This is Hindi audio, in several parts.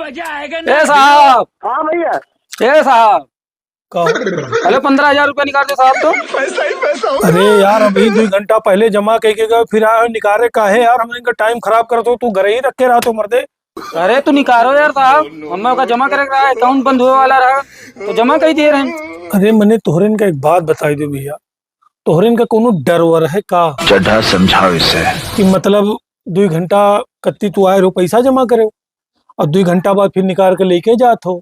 ए साहब, हाँ भैया। ए साहब, कहो। हेलो 15,000 रुपया निकाल दो साहब तो। अरे यार अभी 2 घंटा पहले जमा करके गए फिर आए निकाले काहे यार हमने इनका टाइम खराब कर दो तू घर ही रख के रहा तो मर्दे। अरे तू निकालो यार साहब, हमें का जमा करे रहा है, अकाउंट बंद हुए वाला रहा तो जमा कही दे रहे हैं। अरे मैंने तोहरेन का एक बात बताई दो भैया, तोहरेन का कोनो डर वर है का चढ़ा समझाओ इसे कि मतलब 2 घंटा कत्ती तू आए रहो पैसा जमा करे और 2 घंटा बाद फिर निकाल के लेके जात हो,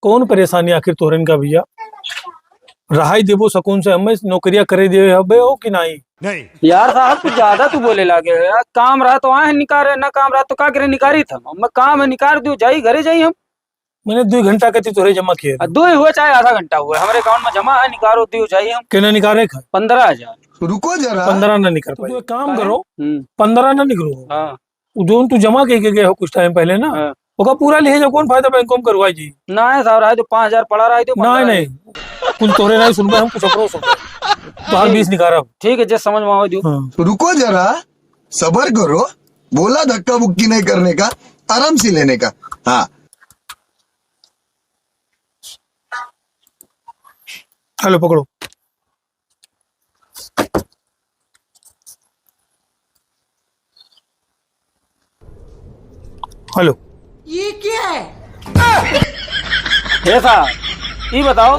कौन परेशानी आखिर तोहरेन का भैया? रहाई देबो सकून से हमें नौकरियां करे दे हबे हो कि नहीं? यार साहब कुछ ज्यादा तू बोले लागे यार, काम रहा तो आए निकाल रहे, ना काम रहा तो का करे निकारी था। मैं काम है निकाल दू जाई घरे जाई हम। मैंने 2 घंटा कत्ती तोहरे जमा किए दो ही हुए चाहे आधा घंटा हुआ, हमारे अकाउंट में जमा है, निकालो दू जाई हम। कहना निकाले खा 15,000। रुको जरा 15 ना निकल पाए, तो एक काम करो 15 ना निकलो, हाँ जो तू जमा करके गए हो कुछ टाइम पहले ना हाँ। ओका पूरा लिहे जो कौन फायदा बैंक में करवाई जी? ना है साहब, रहा तो 5,000 पड़ा रहा तो नहीं नहीं कुछ तोरे नहीं सुन हम कुछ अपनो सुन तो हाल 20 निकाल ठीक है, जैसे समझ में आओ दो। हाँ। रुको जरा सबर करो, बोला धक्का बुक्की नहीं करने का, आराम से लेने का। हाँ हेलो पकड़ो। हेलो ये क्या है? ये साहब ये बताओ,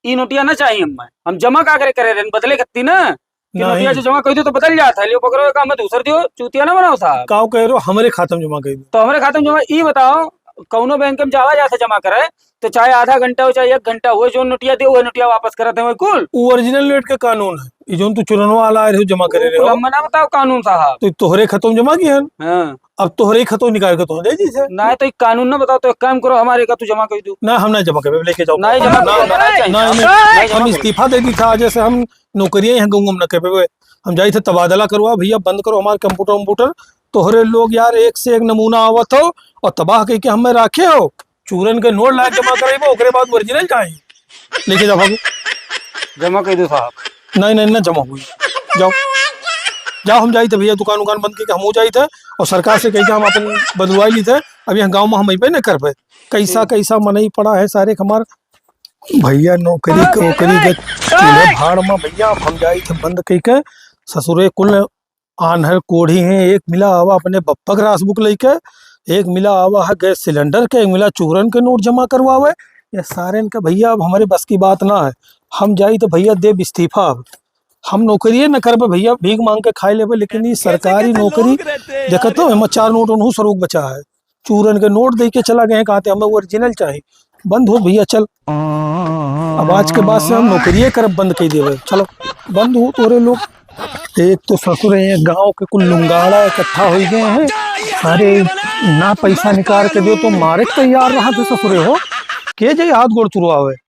ई नोटिया ना चाहिए हम जमा का करे रहे बदले कत्ती ना कि नहीं। नोटिया जो जमा कर दो तो बदल जाता है, लियो पकड़ो काम में दूसर दियो, चूतिया ना बनाओ साहब। काव कह रहे हो हमारे खाता में जमा कर दो? तो हमारे खाते में जमा ई बताओ, कौनो बैंक में जावा जाते जमा करे तो चाहे आधा घंटा हो चाहे 1 घंटा हो, जो नोटिया दे वो नोटिया वापस करते हैं कुल। वो ओरिजिनल रेट का कानून है, ये जो तू चुरनवा वाला आए रहे हो जमा करे रहे हो हम ना बताओ कानून साहब। तो तोहरे खतों में जमा किए हैं, हाँ। अब तोहरे खतों निकाल के तो दे दी से ना तो एक कानून ना बताओ तो एक काम करो, हमारे का तू जमा कर दो। ना हम ना जमा करे लेके जाओ नहीं जमा ना, करो, नहीं चाहिए। नहीं, नहीं नहीं, जमा हम करो। इस्तीफा दे दी था जैसे हम नौकरियां यहाँ गाँव में न कर हम जाए थे तबादला करवा भैया बंद करो हमारे कंप्यूटर तोहरे लोग यार एक से एक नमूना आवत हो और तबाह करके हमें राखे हो, चूरन के नोट ला जमा करे ओकरे बाद ओरिजिनल चाहिए लेके जाओ भागो। जमा कर दो साहब। नहीं नहीं ना जमा हुई, जाओ जाओ हम जाई थे भैया दुकान उकान बंद करके हम हो जाई थे और सरकार से कही कि हम अपन बदलवाई ली थे, अभी यहाँ गाँव में हम पे न कर पाए कैसा कैसा मन ही पड़ा है सारे हमार भैया नौकरी के चूल्हे भाड़ में भैया हम जाई थे बंद कही के ससुरे कुल आन्हर कोढ़ी हैं, एक मिला आवा अपने बप्पा का रासबुक लेके, एक मिला आवा है गैस सिलेंडर के, एक मिला चूरन के नोट जमा करवावे, ये सारे इनका भैया अब हमारे बस की बात ना है। हम जाई तो भैया देव इस्तीफा, अब हम नौकरी न कर पे भैया भीख मांग के खाए लेवे, लेकिन ये सरकारी नौकरी देखो तो हम 4 नोट उन्हों स्वरूप बचा है, चूरन के नोट दे के चला गए कहते हमें ओरिजिनल चाहिए, बंद हो भैया चल अब आज के बाद से हम नौकरी कर बंद कर देवे, चलो बंद हो तोरे लोग। एक तो ससुर गांव के कुल लुंगाड़ा इकट्ठा हो गए हैं, अरे ना पैसा निकाल के दो तो मारे तैयार रहा थे ससुरे हो के जाई हाथ गोड़ तुरवावे।